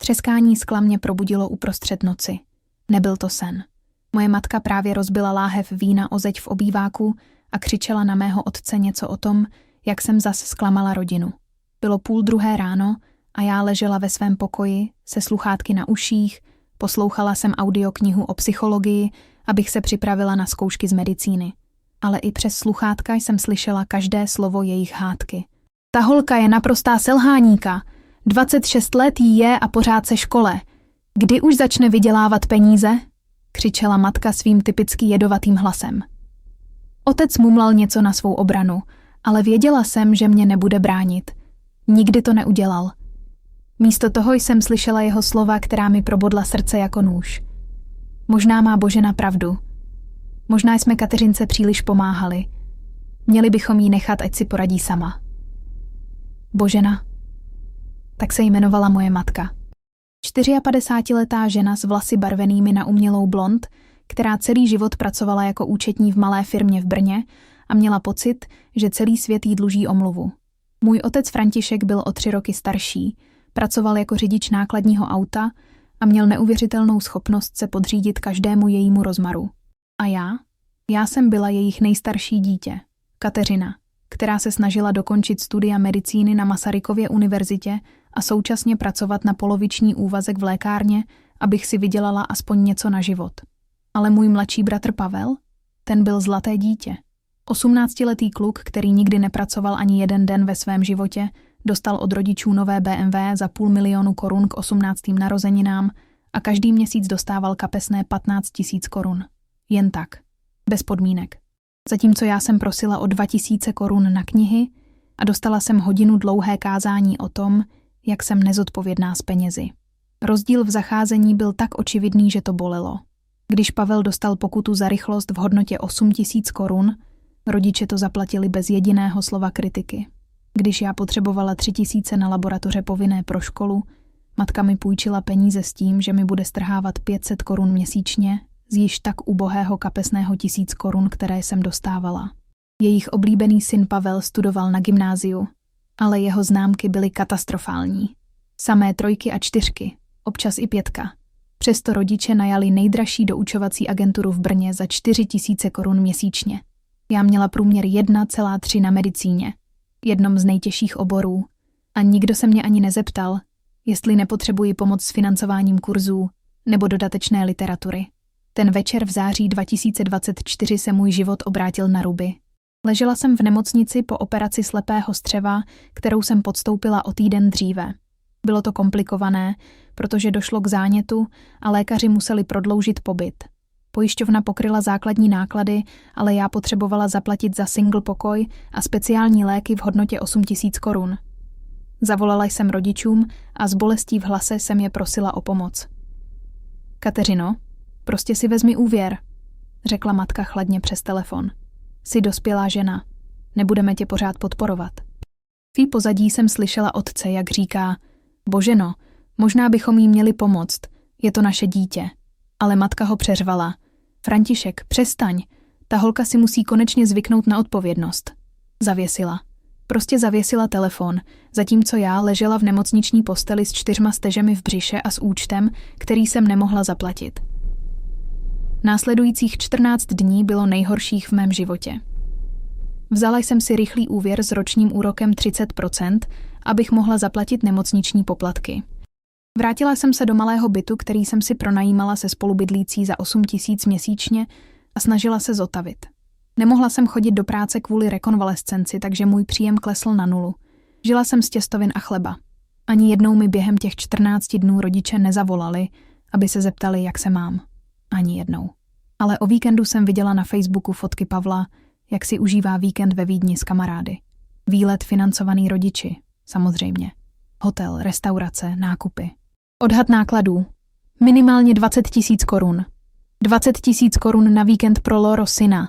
Třeskání skla mě probudilo uprostřed noci. Nebyl to sen. Moje matka právě rozbila láhev vína o zeď v obýváku a křičela na mého otce něco o tom, jak jsem zas zklamala rodinu. Bylo 1:30 ráno a já ležela ve svém pokoji se sluchátky na uších, poslouchala jsem audioknihu o psychologii, abych se připravila na zkoušky z medicíny. Ale i přes sluchátka jsem slyšela každé slovo jejich hádky. Ta holka je naprostá selháníka. 26 let jí je a pořád se škole. Kdy už začne vydělávat peníze? Křičela matka svým typicky jedovatým hlasem. Otec mumlal něco na svou obranu, ale věděla jsem, že mě nebude bránit. Nikdy to neudělal. Místo toho jsem slyšela jeho slova, která mi probodla srdce jako nůž. Možná má Božena pravdu. Možná jsme Kateřince příliš pomáhali. Měli bychom jí nechat, ať si poradí sama. Božena. Tak se jmenovala moje matka. 54letá žena s vlasy barvenými na umělou blond, která celý život pracovala jako účetní v malé firmě v Brně a měla pocit, že celý svět jí dluží omluvu. Můj otec František byl o 3 roky starší, pracoval jako řidič nákladního auta a měl neuvěřitelnou schopnost se podřídit každému jejímu rozmaru. A já jsem byla jejich nejstarší dítě, Kateřina, která se snažila dokončit studia medicíny na Masarykově univerzitě a současně pracovat na poloviční úvazek v lékárně, abych si vydělala aspoň něco na život. Ale můj mladší bratr Pavel, ten byl zlaté dítě. 18letý kluk, který nikdy nepracoval ani jeden den ve svém životě, dostal od rodičů nové BMW za 500 000 korun k 18. narozeninám a každý měsíc dostával kapesné 15 000 korun. Jen tak. Bez podmínek. Zatímco já jsem prosila o 2 000 korun na knihy a dostala jsem hodinu dlouhé kázání o tom, jak jsem nezodpovědná s penězi. Rozdíl v zacházení byl tak očividný, že to bolelo. Když Pavel dostal pokutu za rychlost v hodnotě 8 000 korun, rodiče to zaplatili bez jediného slova kritiky. Když já potřebovala 3 000 na laboratoře povinné pro školu, matka mi půjčila peníze s tím, že mi bude strhávat 500 korun měsíčně z již tak ubohého kapesného 1000 korun, které jsem dostávala. Jejich oblíbený syn Pavel studoval na gymnáziu, ale jeho známky byly katastrofální. Samé 3 a 4, občas i 5. Přesto rodiče najali nejdražší doučovací agenturu v Brně za 4 000 korun měsíčně. Já měla průměr 1,3 na medicíně, jednom z nejtěžších oborů, a nikdo se mě ani nezeptal, jestli nepotřebuji pomoc s financováním kurzů nebo dodatečné literatury. Ten večer v září 2024 se můj život obrátil na ruby. Ležela jsem v nemocnici po operaci slepého střeva, kterou jsem podstoupila o týden dříve. Bylo to komplikované, protože došlo k zánětu a lékaři museli prodloužit pobyt. Pojišťovna pokryla základní náklady, ale já potřebovala zaplatit za single pokoj a speciální léky v hodnotě 8 000 korun. Zavolala jsem rodičům a s bolestí v hlase jsem je prosila o pomoc. Kateřino, prostě si vezmi úvěr, řekla matka chladně přes telefon. Jsi dospělá žena, nebudeme tě pořád podporovat. V jí pozadí jsem slyšela otce, jak říká: Boženo, možná bychom jí měli pomoct, je to naše dítě. Ale matka ho přeřvala: František, přestaň, ta holka si musí konečně zvyknout na odpovědnost. Zavěsila. Prostě zavěsila telefon, zatímco já ležela v nemocniční posteli s 4 stežemi v břiše a s účtem, který jsem nemohla zaplatit. Následujících 14 dní bylo nejhorších v mém životě. Vzala jsem si rychlý úvěr s ročním úrokem 30%, abych mohla zaplatit nemocniční poplatky. Vrátila jsem se do malého bytu, který jsem si pronajímala se spolubydlící za 8 000 měsíčně a snažila se zotavit. Nemohla jsem chodit do práce kvůli rekonvalescenci, takže můj příjem klesl na 0. Žila jsem z těstovin a chleba. Ani jednou mi během těch 14 dnů rodiče nezavolali, aby se zeptali, jak se mám. Ani jednou. Ale o víkendu jsem viděla na Facebooku fotky Pavla, jak si užívá víkend ve Vídni s kamarády. Výlet financovaný rodiči, samozřejmě. Hotel, restaurace, nákupy. Odhad nákladů. Minimálně 20 000 korun. 20 000 korun na víkend pro Loro syna,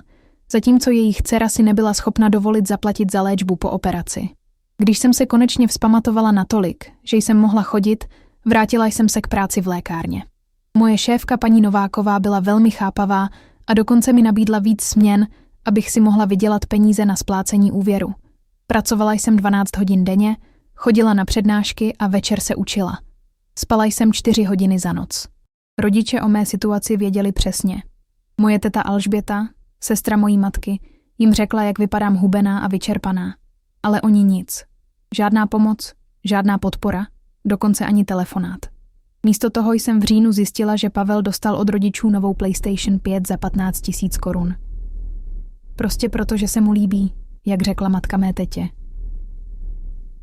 zatímco jejich dcera si nebyla schopna dovolit zaplatit za léčbu po operaci. Když jsem se konečně vzpamatovala natolik, že jsem mohla chodit, vrátila jsem se k práci v lékárně. Moje šéfka paní Nováková byla velmi chápavá a dokonce mi nabídla víc směn, abych si mohla vydělat peníze na splácení úvěru. Pracovala jsem 12 hodin denně, chodila na přednášky a večer se učila. Spala jsem 4 hodiny za noc. Rodiče o mé situaci věděli přesně. Moje teta Alžběta, sestra mojí matky, jim řekla, jak vypadám hubená a vyčerpaná. Ale oni nic. Žádná pomoc, žádná podpora, dokonce ani telefonát. Místo toho jsem v říjnu zjistila, že Pavel dostal od rodičů novou PlayStation 5 za 15 000 korun. Prostě proto, že se mu líbí, jak řekla matka mé tetě.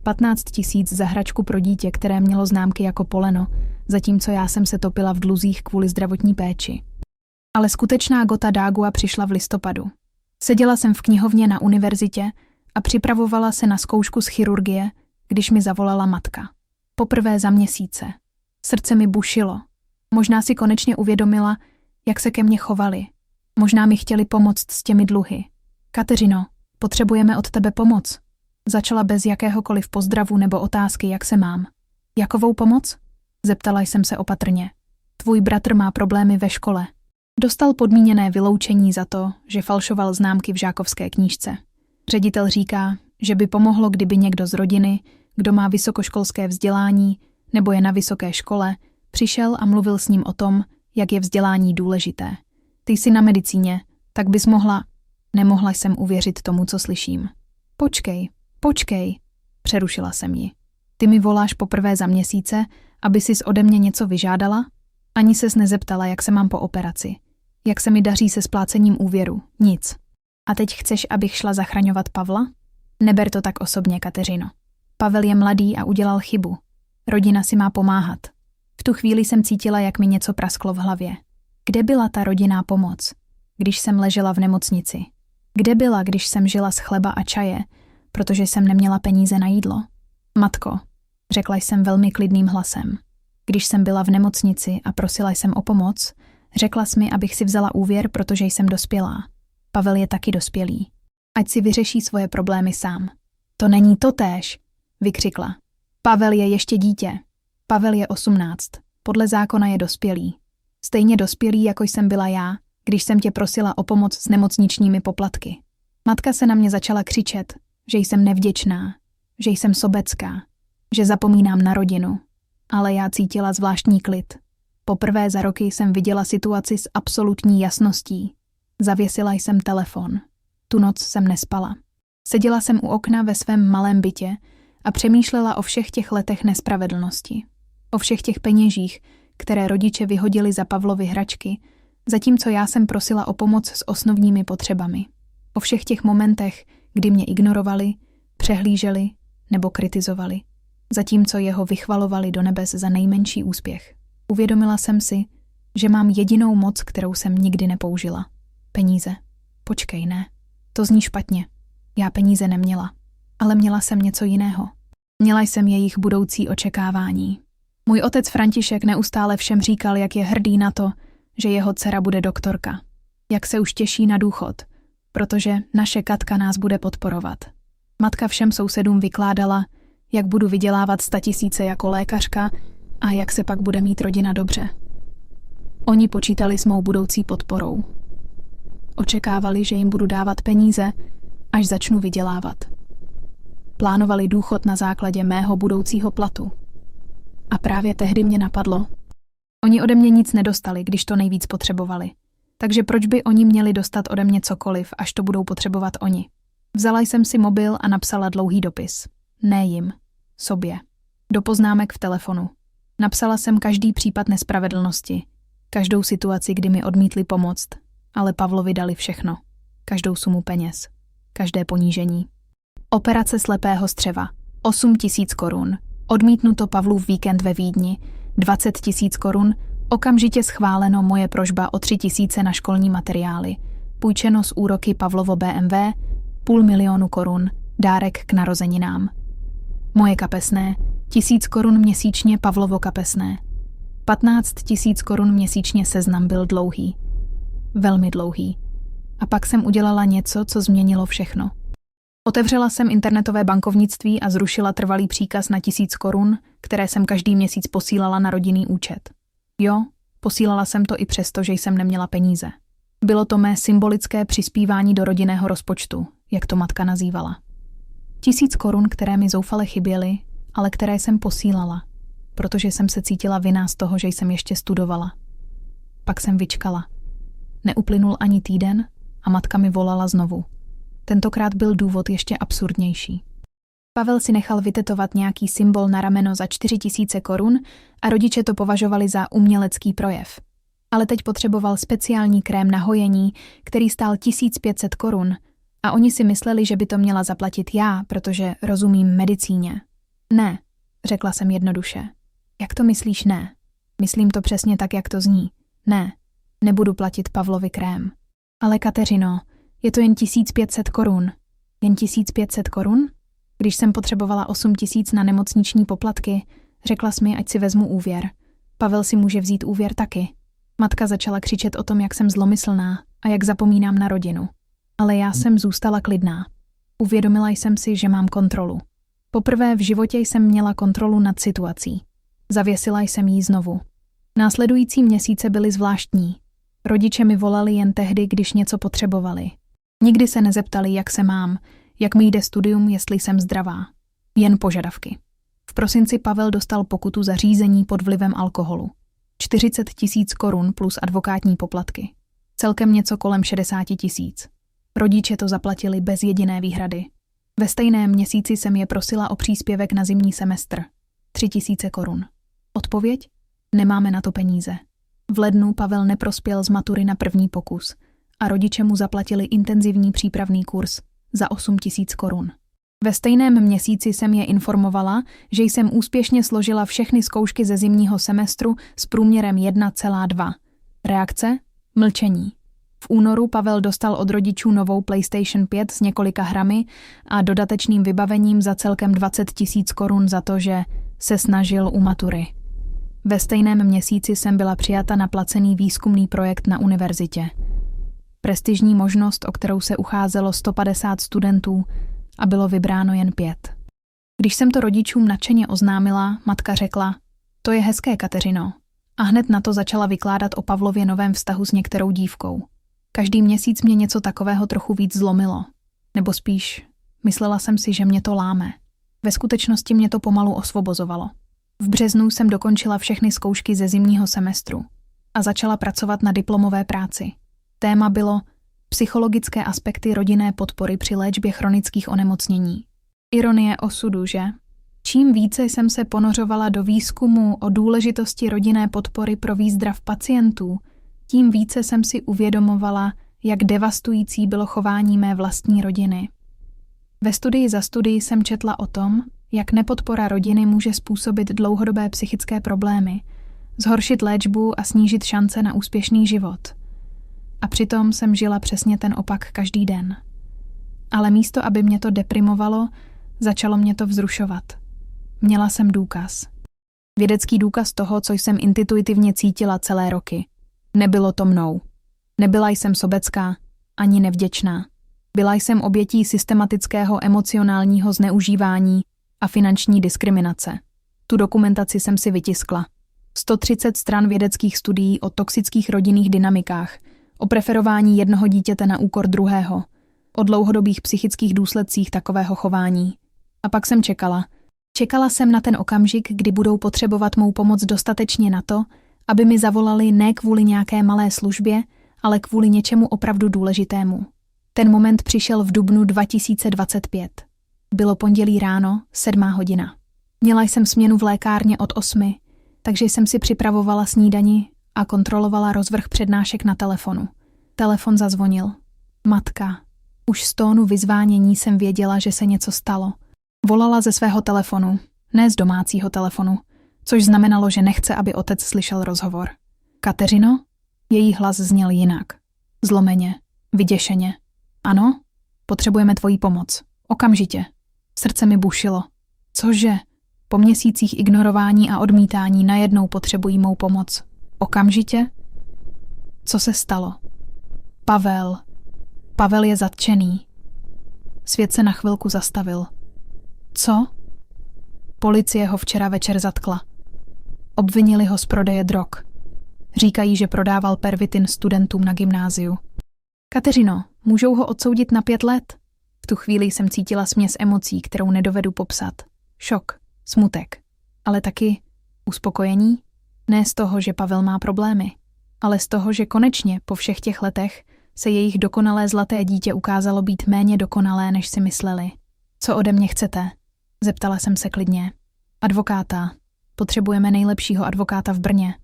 15 000 za hračku pro dítě, které mělo známky jako poleno, zatímco já jsem se topila v dluzích kvůli zdravotní péči. Ale skutečná gota dágua přišla v listopadu. Seděla jsem v knihovně na univerzitě a připravovala se na zkoušku z chirurgie, když mi zavolala matka. Poprvé za měsíce. Srdce mi bušilo. Možná si konečně uvědomila, jak se ke mně chovali. Možná mi chtěli pomoct s těmi dluhy. Kateřino, potřebujeme od tebe pomoc. Začala bez jakéhokoliv pozdravu nebo otázky, jak se mám. Jakovou pomoc? Zeptala jsem se opatrně. Tvůj bratr má problémy ve škole. Dostal podmíněné vyloučení za to, že falšoval známky v žákovské knížce. Ředitel říká, že by pomohlo, kdyby někdo z rodiny, kdo má vysokoškolské vzdělání nebo je na vysoké škole, přišel a mluvil s ním o tom, jak je vzdělání důležité. Ty jsi na medicíně, tak bys mohla... Nemohla jsem uvěřit tomu, co slyším. Počkej, přerušila jsem ji. Ty mi voláš poprvé za měsíce, aby sis ode mě něco vyžádala? Ani ses nezeptala, jak se mám po operaci. Jak se mi daří se splácením úvěru? Nic. A teď chceš, abych šla zachraňovat Pavla? Neber to tak osobně, Kateřino. Pavel je mladý a udělal chybu. Rodina si má pomáhat. V tu chvíli jsem cítila, jak mi něco prasklo v hlavě. Kde byla ta rodinná pomoc, když jsem ležela v nemocnici? Kde byla, když jsem žila z chleba a čaje, protože jsem neměla peníze na jídlo? Matko, řekla jsem velmi klidným hlasem. Když jsem byla v nemocnici a prosila jsem o pomoc, řekla jsi mi, abych si vzala úvěr, protože jsem dospělá. Pavel je taky dospělý. Ať si vyřeší svoje problémy sám. To není totéž, vykřikla. Pavel je ještě dítě. Pavel je 18. Podle zákona je dospělý. Stejně dospělý, jako jsem byla já, když jsem tě prosila o pomoc s nemocničními poplatky. Matka se na mě začala křičet, že jsem nevděčná, že jsem sobecká, že zapomínám na rodinu. Ale já cítila zvláštní klid. Poprvé za roky jsem viděla situaci s absolutní jasností. Zavěsila jsem telefon. Tu noc jsem nespala. Seděla jsem u okna ve svém malém bytě a přemýšlela o všech těch letech nespravedlnosti. O všech těch peněžích, které rodiče vyhodili za Pavlovy hračky, zatímco já jsem prosila o pomoc s osnovními potřebami. O všech těch momentech, kdy mě ignorovali, přehlíželi nebo kritizovali, zatímco jeho vychvalovali do nebes za nejmenší úspěch. Uvědomila jsem si, že mám jedinou moc, kterou jsem nikdy nepoužila. Peníze. Počkej, ne. To zní špatně. Já peníze neměla. Ale měla jsem něco jiného. Měla jsem jejich budoucí očekávání. Můj otec František neustále všem říkal, jak je hrdý na to, že jeho dcera bude doktorka. Jak se už těší na důchod, protože naše Katka nás bude podporovat. Matka všem sousedům vykládala, jak budu vydělávat 100 000 jako lékařka a jak se pak bude mít rodina dobře. Oni počítali s mou budoucí podporou. Očekávali, že jim budu dávat peníze, až začnu vydělávat. Plánovali důchod na základě mého budoucího platu. A právě tehdy mě napadlo. Oni ode mě nic nedostali, když to nejvíc potřebovali. Takže proč by oni měli dostat ode mě cokoliv, až to budou potřebovat oni? Vzala jsem si mobil a napsala dlouhý dopis. Ne jim. Sobě. Do poznámek v telefonu. Napsala jsem každý případ nespravedlnosti. Každou situaci, kdy mi odmítli pomoct, ale Pavlovi dali všechno. Každou sumu peněz. Každé ponížení. Operace slepého střeva. 8 000 korun. Odmítnuto Pavlův víkend ve Vídni. 20 000 korun. Okamžitě schváleno moje prožba o 3 000 na školní materiály. Půjčeno z úroky Pavlovo BMW. 500 000 korun. Dárek k narozeninám. Moje kapesné. 1000 korun měsíčně Pavlovo kapesné. 15 000 korun měsíčně seznam byl dlouhý. Velmi dlouhý. A pak jsem udělala něco, co změnilo všechno. Otevřela jsem internetové bankovnictví a zrušila trvalý příkaz na 1000 korun, které jsem každý měsíc posílala na rodinný účet. Jo, posílala jsem to i přesto, že jsem neměla peníze. Bylo to mé symbolické přispívání do rodinného rozpočtu, jak to matka nazývala. 1000 korun, které mi zoufale chyběly, ale které jsem posílala. protože jsem se cítila vinná z toho, že jsem ještě studovala. Pak jsem vyčkala. Neuplynul ani týden a matka mi volala znovu. Tentokrát byl důvod ještě absurdnější. Pavel si nechal vytetovat nějaký symbol na rameno za 4 000 korun a rodiče to považovali za umělecký projev. Ale teď potřeboval speciální krém na hojení, který stál 1500 korun a oni si mysleli, že by to měla zaplatit já, protože rozumím medicíně. Ne, řekla jsem jednoduše. Jak to myslíš ne? Myslím to přesně tak, jak to zní. Ne, nebudu platit Pavlovi krém. Ale Kateřino, je to jen 1500 korun. Jen 1500 korun? Když jsem potřebovala 8 000 na nemocniční poplatky, řekla jsi mi, ať si vezmu úvěr. Pavel si může vzít úvěr taky. Matka začala křičet o tom, jak jsem zlomyslná a jak zapomínám na rodinu. Ale já jsem zůstala klidná. Uvědomila jsem si, že mám kontrolu. Poprvé v životě jsem měla kontrolu nad situací. Zavěsila jsem jí znovu. Následující měsíce byly zvláštní. Rodiče mi volali jen tehdy, když něco potřebovali. Nikdy se nezeptali, jak se mám, jak mi jde studium, jestli jsem zdravá. Jen požadavky. V prosinci Pavel dostal pokutu za řízení pod vlivem alkoholu. 40 000 korun plus advokátní poplatky. Celkem něco kolem 60 000. Rodiče to zaplatili bez jediné výhrady. Ve stejném měsíci jsem je prosila o příspěvek na zimní semestr. 3 000 korun. Odpověď? Nemáme na to peníze. V lednu Pavel neprospěl z matury na první pokus a rodiče mu zaplatili intenzivní přípravný kurz za 8 000 korun. Ve stejném měsíci jsem je informovala, že jsem úspěšně složila všechny zkoušky ze zimního semestru s průměrem 1,2. Reakce? Mlčení. V únoru Pavel dostal od rodičů novou PlayStation 5 s několika hrami a dodatečným vybavením za celkem 20 000 korun za to, že se snažil u matury. Ve stejném měsíci jsem byla přijata na placený výzkumný projekt na univerzitě. Prestižní možnost, o kterou se ucházelo 150 studentů a bylo vybráno jen 5. Když jsem to rodičům nadšeně oznámila, matka řekla, to je hezké, Kateřino. A hned na to začala vykládat o Pavlově novém vztahu s některou dívkou. Každý měsíc mě něco takového trochu víc zlomilo. Nebo spíš, myslela jsem si, že mě to láme. Ve skutečnosti mě to pomalu osvobozovalo. V březnu jsem dokončila všechny zkoušky ze zimního semestru a začala pracovat na diplomové práci. Téma bylo psychologické aspekty rodinné podpory při léčbě chronických onemocnění. Ironie osudu, že? Čím více jsem se ponořovala do výzkumu o důležitosti rodinné podpory pro výzdrav pacientů, tím více jsem si uvědomovala, jak devastující bylo chování mé vlastní rodiny. Ve studii za studii jsem četla o tom, jak nepodpora rodiny může způsobit dlouhodobé psychické problémy, zhoršit léčbu a snížit šance na úspěšný život. A přitom jsem žila přesně ten opak každý den. Ale místo, aby mě to deprimovalo, začalo mě to vzrušovat. Měla jsem důkaz. Vědecký důkaz toho, co jsem intuitivně cítila celé roky. Nebylo to mnou. Nebyla jsem sobecká, ani nevděčná. Byla jsem obětí systematického emocionálního zneužívání a finanční diskriminace. Tu dokumentaci jsem si vytiskla. 130 stran vědeckých studií o toxických rodinných dynamikách, o preferování jednoho dítěte na úkor druhého, o dlouhodobých psychických důsledcích takového chování. A pak jsem čekala. Čekala jsem na ten okamžik, kdy budou potřebovat mou pomoc dostatečně na to, aby mi zavolali ne kvůli nějaké malé službě, ale kvůli něčemu opravdu důležitému. Ten moment přišel v dubnu 2025. Bylo pondělí ráno, 7 hodina. Měla jsem směnu v lékárně od 8, takže jsem si připravovala snídani a kontrolovala rozvrh přednášek na telefonu. Telefon zazvonil. Matka. Už z tónu vyzvánění jsem věděla, že se něco stalo. Volala ze svého telefonu, ne z domácího telefonu, což znamenalo, že nechce, aby otec slyšel rozhovor. Kateřino? Její hlas zněl jinak. Zlomeně, vyděšeně. Ano? Potřebujeme tvoji pomoc. Okamžitě. Srdce mi bušilo. Cože? Po měsících ignorování a odmítání najednou potřebují mou pomoc. Okamžitě? Co se stalo? Pavel. Pavel je zatčený. Svět se na chvilku zastavil. Co? Policie ho včera večer zatkla. Obvinili ho z prodeje drog. Říkají, že prodával pervitin studentům na gymnáziu. Kateřino, můžou ho odsoudit na 5 let? V tu chvíli jsem cítila směs emocí, kterou nedovedu popsat. Šok, smutek, ale taky Uspokojení? Ne z toho, že Pavel má problémy, ale z toho, že konečně po všech těch letech se jejich dokonalé zlaté dítě ukázalo být méně dokonalé, než si mysleli. Co ode mě chcete? Zeptala jsem se klidně. Advokáta. Potřebujeme nejlepšího advokáta v Brně.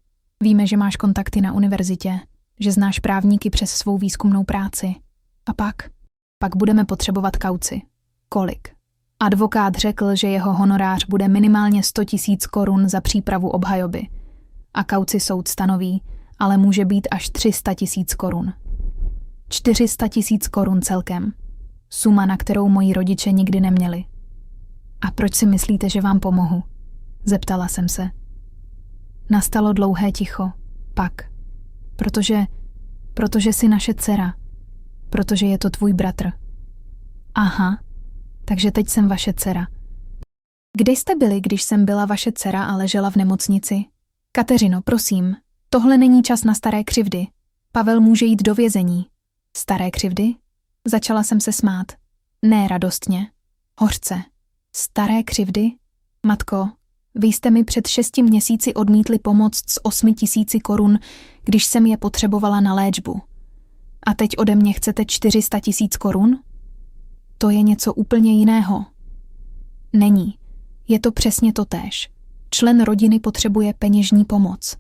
Víme, že máš kontakty na univerzitě, že znáš právníky přes svou výzkumnou práci. A pak budeme potřebovat kauci. Kolik? Advokát řekl, že jeho honorář bude minimálně 100 000 korun za přípravu obhajoby. A kauci soud stanoví, ale může být až 300 000 korun. 400 000 korun celkem. Suma, na kterou moji rodiče nikdy neměli. A proč si myslíte, že vám pomohu? Zeptala jsem se. Nastalo dlouhé ticho. Pak. Protože jsi naše dcera. Protože je to tvůj bratr. Aha, takže teď jsem vaše dcera. Kde jste byli, když jsem byla vaše dcera a ležela v nemocnici? Kateřino, prosím, tohle není čas na staré křivdy. Pavel může jít do vězení. Staré křivdy? Začala jsem se smát. Ne radostně. Hořce. Staré křivdy? Matko, vy jste mi před 6 měsíci odmítli pomoct s 8 000 korun, když jsem je potřebovala na léčbu. A teď ode mě chcete 400 000 korun? To je něco úplně jiného. Není. Je to přesně totéž. Člen rodiny potřebuje peněžní pomoc.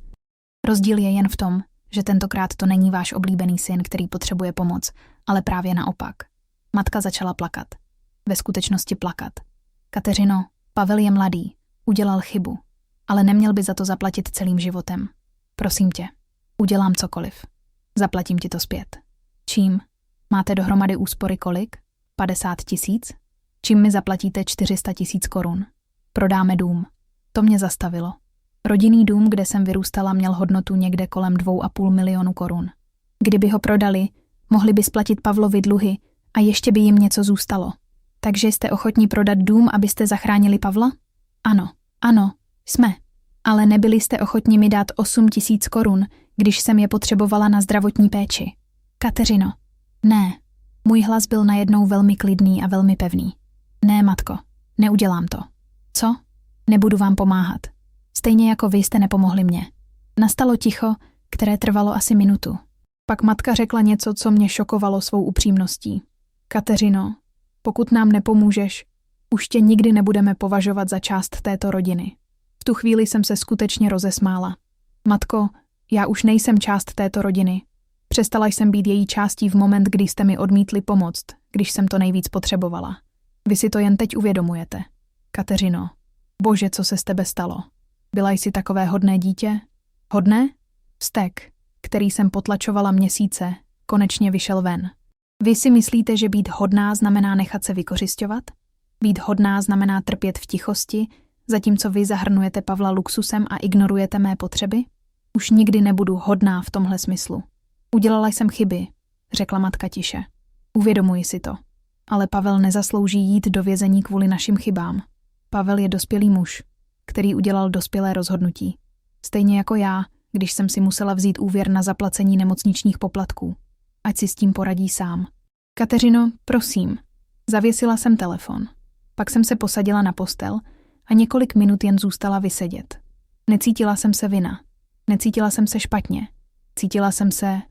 Rozdíl je jen v tom, že tentokrát to není váš oblíbený syn, který potřebuje pomoc, ale právě naopak. Matka začala plakat. Ve skutečnosti plakat. Kateřino, Pavel je mladý, udělal chybu, ale neměl by za to zaplatit celým životem. Prosím tě, udělám cokoliv. Zaplatím ti to zpět. Čím? Máte dohromady úspory kolik? 50 000? Čím mi zaplatíte 400 000 korun? Prodáme dům. To mě zastavilo. Rodinný dům, kde jsem vyrůstala, měl hodnotu někde kolem 2,5 milionu korun. Kdyby ho prodali, mohli by splatit Pavlovi dluhy a ještě by jim něco zůstalo. Takže jste ochotní prodat dům, abyste zachránili Pavla? Ano, jsme. Ale nebyli jste ochotní mi dát 8 000 korun, když jsem je potřebovala na zdravotní péči. Kateřino, ne. Můj hlas byl najednou velmi klidný a velmi pevný. Ne, matko, neudělám to. Co? Nebudu vám pomáhat. Stejně jako vy jste nepomohli mně. Nastalo ticho, které trvalo asi minutu. Pak matka řekla něco, co mě šokovalo svou upřímností. Kateřino, pokud nám nepomůžeš, už tě nikdy nebudeme považovat za část této rodiny. V tu chvíli jsem se skutečně rozesmála. Matko, já už nejsem část této rodiny. Přestala jsem být její částí v moment, kdy jste mi odmítli pomoct, když jsem to nejvíc potřebovala. Vy si to jen teď uvědomujete. Kateřino, bože, co se s tebe stalo? Byla jsi takové hodné dítě? Hodné? Vztek, který jsem potlačovala měsíce, konečně vyšel ven. Vy si myslíte, že být hodná znamená nechat se vykořisťovat? Být hodná znamená trpět v tichosti, zatímco vy zahrnujete Pavla luxusem a ignorujete mé potřeby? Už nikdy nebudu hodná v tomhle smyslu. Udělala jsem chyby, řekla matka tiše. Uvědomuji si to. Ale Pavel nezaslouží jít do vězení kvůli našim chybám. Pavel je dospělý muž, který udělal dospělé rozhodnutí. Stejně jako já, když jsem si musela vzít úvěr na zaplacení nemocničních poplatků. Ať si s tím poradí sám. Kateřino, prosím. Zavěsila jsem telefon. Pak jsem se posadila na postel a několik minut jen zůstala vysedět. Necítila jsem se vina. Necítila jsem se špatně. Cítila jsem se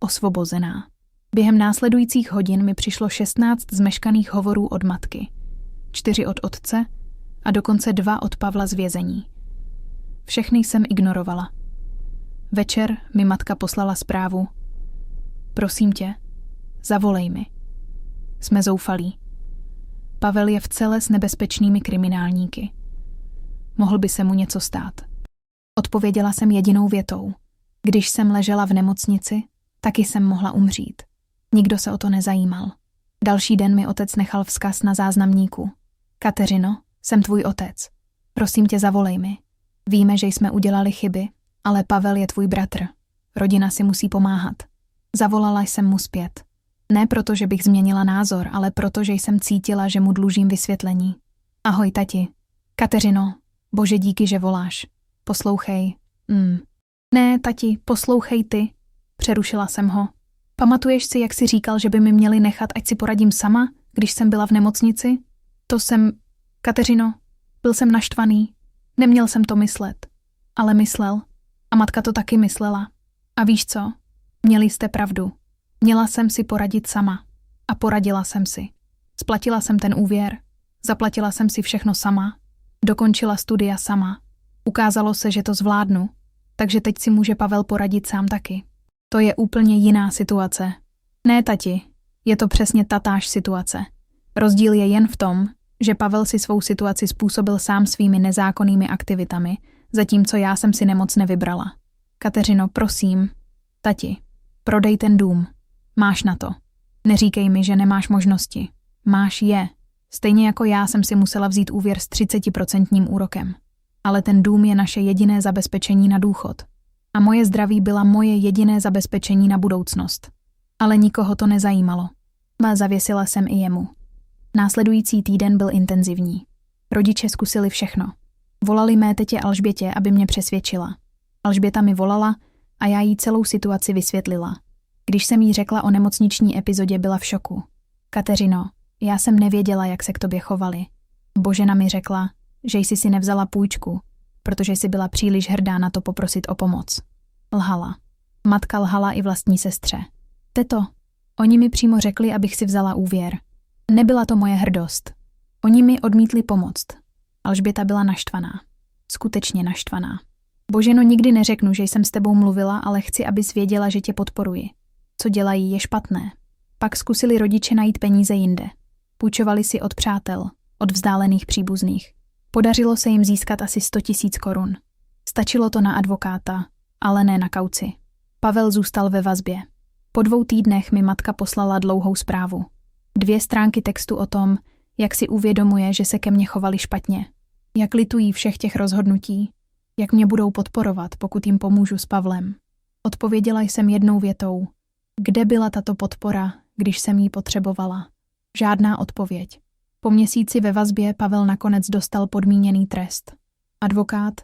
osvobozená. Během následujících hodin mi přišlo 16 zmeškaných hovorů od matky, 4 od otce a dokonce 2 od Pavla z vězení. Všechny jsem ignorovala. Večer mi matka poslala zprávu. Prosím tě, zavolej mi. Jsme zoufalí. Pavel je v cele s nebezpečnými kriminálníky. Mohl by se mu něco stát. Odpověděla jsem jedinou větou. Když jsem ležela v nemocnici, taky jsem mohla umřít. Nikdo se o to nezajímal. Další den mi otec nechal vzkaz na záznamníku. Kateřino, jsem tvůj otec. Prosím tě, zavolej mi. Víme, že jsme udělali chyby, ale Pavel je tvůj bratr. Rodina si musí pomáhat. Zavolala jsem mu zpět. Ne proto, že bych změnila názor, ale proto, že jsem cítila, že mu dlužím vysvětlení. Ahoj, tati. Kateřino, bože díky, že voláš. Poslouchej. Ne, tati, poslouchej ty. Přerušila jsem ho. Pamatuješ si, jak jsi říkal, že by mi měli nechat, ať si poradím sama, když jsem byla v nemocnici? To jsem... Kateřino, byl jsem naštvaný. Neměl jsem to myslet. Ale myslel. A matka to taky myslela. A víš co? Měli jste pravdu. Měla jsem si poradit sama. A poradila jsem si. Splatila jsem ten úvěr. Zaplatila jsem si všechno sama. Dokončila studia sama. Ukázalo se, že to zvládnu. Takže teď si může Pavel poradit sám taky. To je úplně jiná situace. Ne, tati. Je to přesně tatáž situace. Rozdíl je jen v tom, že Pavel si svou situaci způsobil sám svými nezákonnými aktivitami, zatímco já jsem si nemoc nevybrala. Kateřino, prosím. Tati, prodej ten dům. Máš na to. Neříkej mi, že nemáš možnosti. Máš je. Stejně jako já jsem si musela vzít úvěr s 30% úrokem. Ale ten dům je naše jediné zabezpečení na důchod. A moje zdraví byla moje jediné zabezpečení na budoucnost. Ale nikoho to nezajímalo. A zavěsila jsem i jemu. Následující týden byl intenzivní. Rodiče zkusili všechno. Volali mé tetě Alžbětě, aby mě přesvědčila. Alžběta mi volala a já jí celou situaci vysvětlila. Když jsem jí řekla o nemocniční epizodě, byla v šoku. Kateřino, já jsem nevěděla, jak se k tobě chovali. Božena mi řekla, že jsi si nevzala půjčku, protože jsi byla příliš hrdá na to poprosit o pomoc. Lhala. Matka lhala i vlastní sestře. Teto, oni mi přímo řekli, abych si vzala úvěr. Nebyla to moje hrdost. Oni mi odmítli pomoct. Alžběta byla naštvaná. Skutečně naštvaná. Boženo, nikdy neřeknu, že jsem s tebou mluvila, ale chci, abys věděla, že tě podporuji. Co dělají, je špatné. Pak zkusili rodiče najít peníze jinde. Půjčovali si od přátel, od vzdálených příbuzných. Podařilo se jim získat asi 100 000 korun. Stačilo to na advokáta, ale ne na kauci. Pavel zůstal ve vazbě. Po 2 týdnech mi matka poslala dlouhou zprávu. 2 stránky textu o tom, jak si uvědomuje, že se ke mně chovali špatně. Jak litují všech těch rozhodnutí, jak mě budou podporovat, pokud jim pomůžu s Pavlem. Odpověděla jsem jednou větou. Kde byla tato podpora, když jsem ji potřebovala? Žádná odpověď. Po měsíci ve vazbě Pavel nakonec dostal podmíněný trest. Advokát,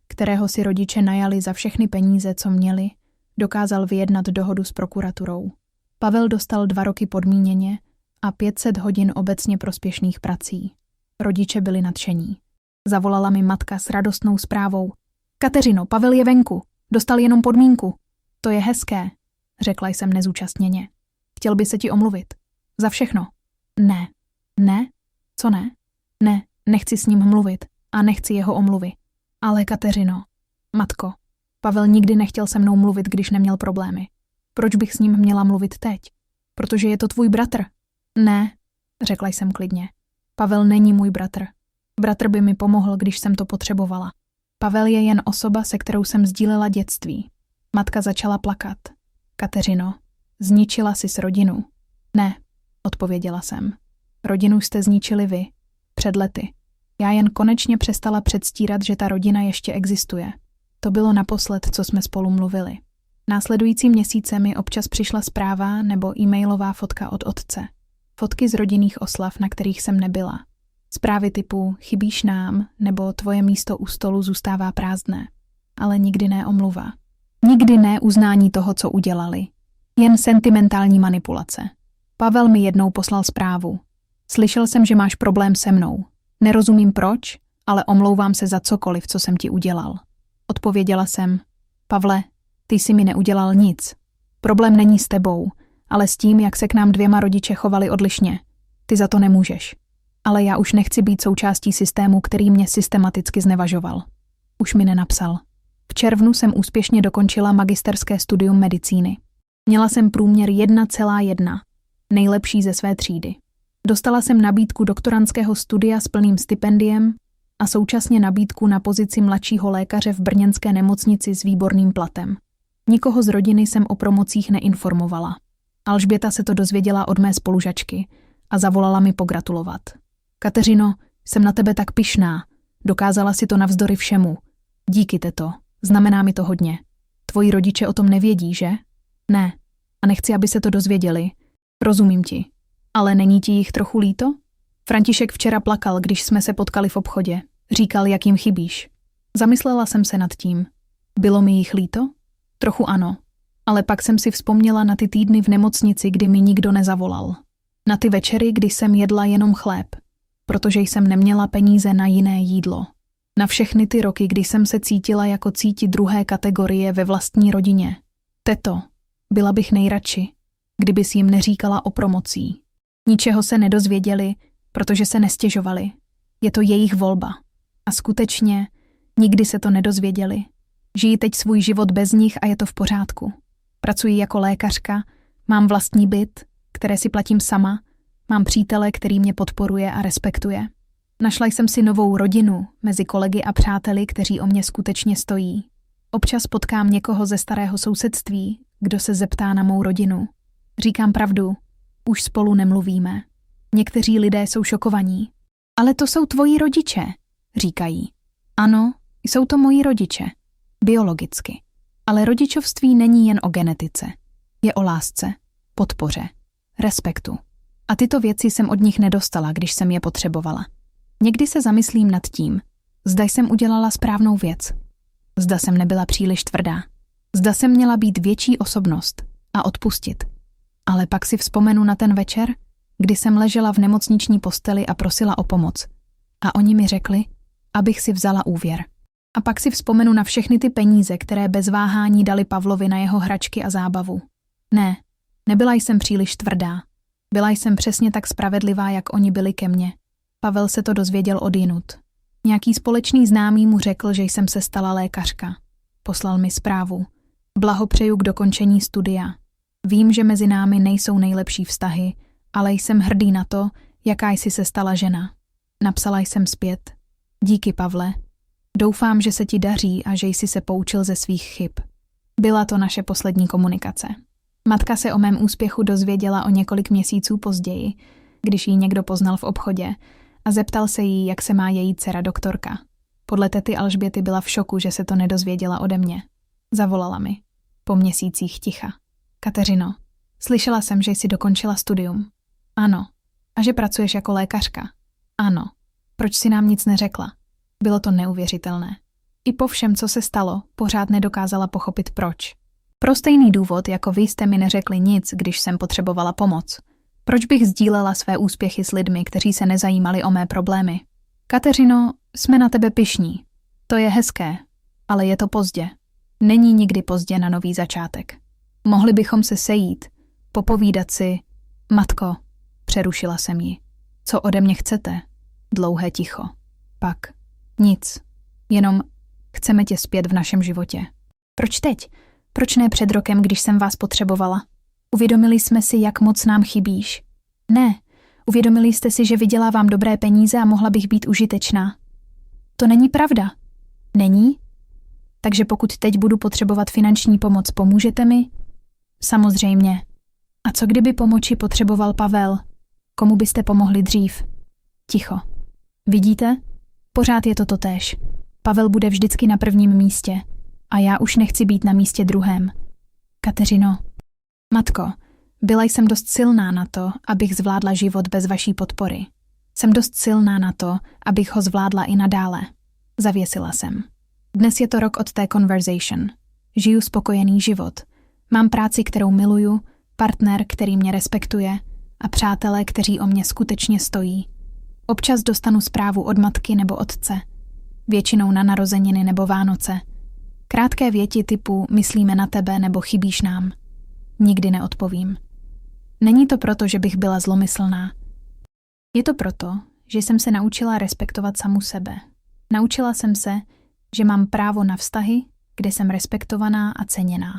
kterého si rodiče najali za všechny peníze, co měli, dokázal vyjednat dohodu s prokuraturou. Pavel dostal 2 roky podmíněně a 500 hodin obecně prospěšných prací. Rodiče byli nadšení. Zavolala mi matka s radostnou zprávou. Kateřino, Pavel je venku. Dostal jenom podmínku. To je hezké, řekla jsem nezúčastněně. Chtěl by se ti omluvit. Za všechno. Ne. Ne? Co ne? Ne, nechci s ním mluvit a nechci jeho omluvy. Ale Kateřino, matko, Pavel nikdy nechtěl se mnou mluvit, když neměl problémy. Proč bych s ním měla mluvit teď? Protože je to tvůj bratr. Ne, řekla jsem klidně. Pavel není můj bratr. Bratr by mi pomohl, když jsem to potřebovala. Pavel je jen osoba, se kterou jsem sdílela dětství. Matka začala plakat. Kateřino, zničila jsi rodinu. Ne, odpověděla jsem. Rodinu jste zničili vy. Před lety. Já jen konečně přestala předstírat, že ta rodina ještě existuje. To bylo naposled, co jsme spolu mluvili. Následující měsíce mi občas přišla zpráva nebo e-mailová fotka od otce. Fotky z rodinných oslav, na kterých jsem nebyla. Zprávy typu chybíš nám nebo tvoje místo u stolu zůstává prázdné. Ale nikdy ne omluva. Nikdy ne uznání toho, co udělali. Jen sentimentální manipulace. Pavel mi jednou poslal zprávu. Slyšel jsem, že máš problém se mnou. Nerozumím proč, ale omlouvám se za cokoliv, co jsem ti udělal. Odpověděla jsem. Pavle, ty jsi mi neudělal nic. Problém není s tebou, ale s tím, jak se k nám 2 rodiče chovali odlišně. Ty za to nemůžeš. Ale já už nechci být součástí systému, který mě systematicky znevažoval. Už mi nenapsal. V červnu jsem úspěšně dokončila magisterské studium medicíny. Měla jsem průměr 1,1, nejlepší ze své třídy. Dostala jsem nabídku doktorandského studia s plným stipendiem a současně nabídku na pozici mladšího lékaře v brněnské nemocnici s výborným platem. Nikoho z rodiny jsem o promocích neinformovala. Alžběta se to dozvěděla od mé spolužačky a zavolala mi pogratulovat. Kateřino, jsem na tebe tak pyšná. Dokázala si to navzdory všemu. Díky, teto. Znamená mi to hodně. Tvoji rodiče o tom nevědí, že? Ne. A nechci, aby se to dozvěděli. Rozumím ti. Ale není ti jich trochu líto? František včera plakal, když jsme se potkali v obchodě. Říkal, jak jim chybíš. Zamyslela jsem se nad tím. Bylo mi jich líto? Trochu ano. Ale pak jsem si vzpomněla na ty týdny v nemocnici, kdy mi nikdo nezavolal. Na ty večery, kdy jsem jedla jenom chléb, protože jsem neměla peníze na jiné jídlo. Na všechny ty roky, kdy jsem se cítila jako cíti druhé kategorie ve vlastní rodině. Teto, byla bych nejradši, kdybys jim neříkala o promocí. Ničeho se nedozvěděli, protože se nestěžovali. Je to jejich volba. A skutečně, nikdy se to nedozvěděli. Žijí teď svůj život bez nich a je to v pořádku. Pracuji jako lékařka, mám vlastní byt, které si platím sama, mám přítele, který mě podporuje a respektuje. Našla jsem si novou rodinu mezi kolegy a přáteli, kteří o mě skutečně stojí. Občas potkám někoho ze starého sousedství, kdo se zeptá na mou rodinu. Říkám pravdu, už spolu nemluvíme. Někteří lidé jsou šokovaní. Ale to jsou tvoji rodiče, říkají. Ano, jsou to moji rodiče. Biologicky. Ale rodičovství není jen o genetice. Je o lásce, podpoře, respektu. A tyto věci jsem od nich nedostala, když jsem je potřebovala. Někdy se zamyslím nad tím, zda jsem udělala správnou věc. Zda jsem nebyla příliš tvrdá. Zda jsem měla být větší osobnost a odpustit. Ale pak si vzpomenu na ten večer, kdy jsem ležela v nemocniční posteli a prosila o pomoc. A oni mi řekli, abych si vzala úvěr. A pak si vzpomenu na všechny ty peníze, které bez váhání dali Pavlovi na jeho hračky a zábavu. Ne, nebyla jsem příliš tvrdá. Byla jsem přesně tak spravedlivá, jak oni byli ke mně. Pavel se to dozvěděl odjinud. Nějaký společný známý mu řekl, že jsem se stala lékařka. Poslal mi zprávu. Blahopřeju k dokončení studia. Vím, že mezi námi nejsou nejlepší vztahy, ale jsem hrdý na to, jaká jsi se stala žena. Napsala jsem zpět. Díky, Pavle. Doufám, že se ti daří a že jsi se poučil ze svých chyb. Byla to naše poslední komunikace. Matka se o mém úspěchu dozvěděla o několik měsíců později, když ji někdo poznal v obchodě a zeptal se jí, jak se má její dcera doktorka. Podle tety Alžběty byla v šoku, že se to nedozvěděla ode mě. Zavolala mi. Po měsících ticha. Kateřino, slyšela jsem, že jsi dokončila studium. Ano. A že pracuješ jako lékařka. Ano. Proč jsi nám nic neřekla? Bylo to neuvěřitelné. I po všem, co se stalo, pořád nedokázala pochopit proč. Pro stejný důvod, jako vy jste mi neřekli nic, když jsem potřebovala pomoc. Proč bych sdílela své úspěchy s lidmi, kteří se nezajímali o mé problémy? Kateřino, jsme na tebe pyšní. To je hezké, ale je to pozdě. Není nikdy pozdě na nový začátek. Mohli bychom se sejít, popovídat si. Matko, přerušila jsem ji. Co ode mě chcete? Dlouhé ticho. Pak. Nic. Jenom chceme tě zpět v našem životě. Proč teď? Proč ne před rokem, když jsem vás potřebovala? Uvědomili jsme si, jak moc nám chybíš. Ne, uvědomili jste si, že vydělávám dobré peníze a mohla bych být užitečná. To není pravda. Není? Takže pokud teď budu potřebovat finanční pomoc, pomůžete mi? Samozřejmě. A co kdyby pomoci potřeboval Pavel? Komu byste pomohli dřív? Ticho. Vidíte? Pořád je to totéž. Pavel bude vždycky na prvním místě a já už nechci být na místě druhém. Kateřino. Matko, byla jsem dost silná na to, abych zvládla život bez vaší podpory. Jsem dost silná na to, abych ho zvládla i nadále. Zavěsila jsem. Dnes je to rok od té conversation. Žiju spokojený život. Mám práci, kterou miluju, partner, který mě respektuje a přátelé, kteří o mě skutečně stojí. Občas dostanu zprávu od matky nebo otce. Většinou na narozeniny nebo Vánoce. Krátké věti typu myslíme na tebe nebo chybíš nám. Nikdy neodpovím. Není to proto, že bych byla zlomyslná. Je to proto, že jsem se naučila respektovat samu sebe. Naučila jsem se, že mám právo na vztahy, kde jsem respektovaná a ceněná.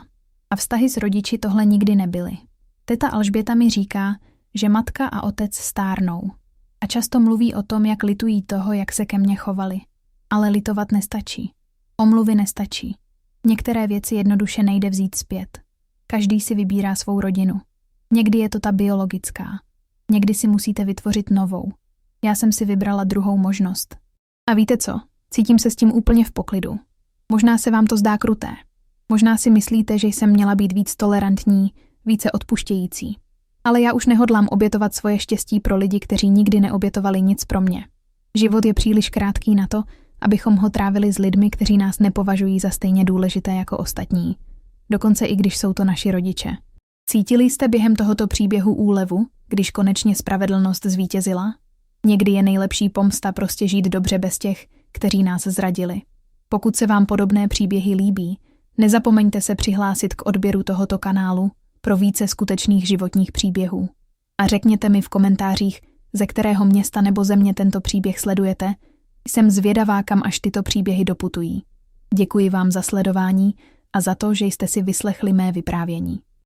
A vztahy s rodiči tohle nikdy nebyly. Teta Alžběta mi říká, že matka a otec stárnou. A často mluví o tom, jak litují toho, jak se ke mně chovali. Ale litovat nestačí. Omluvy nestačí. Některé věci jednoduše nejde vzít zpět. Každý si vybírá svou rodinu. Někdy je to ta biologická. Někdy si musíte vytvořit novou. Já jsem si vybrala druhou možnost. A víte co? Cítím se s tím úplně v poklidu. Možná se vám to zdá kruté. Možná si myslíte, že jsem měla být víc tolerantní, více odpuštějící. Ale já už nehodlám obětovat svoje štěstí pro lidi, kteří nikdy neobětovali nic pro mě. Život je příliš krátký na to, abychom ho trávili s lidmi, kteří nás nepovažují za stejně důležité jako ostatní. Dokonce i když jsou to naši rodiče. Cítili jste během tohoto příběhu úlevu, když konečně spravedlnost zvítězila? Někdy je nejlepší pomsta prostě žít dobře bez těch, kteří nás zradili. Pokud se vám podobné příběhy líbí, nezapomeňte se přihlásit k odběru tohoto kanálu pro více skutečných životních příběhů. A řekněte mi v komentářích, ze kterého města nebo země tento příběh sledujete. Jsem zvědavá, kam až tyto příběhy doputují. Děkuji vám za sledování a za to, že jste si vyslechli mé vyprávění.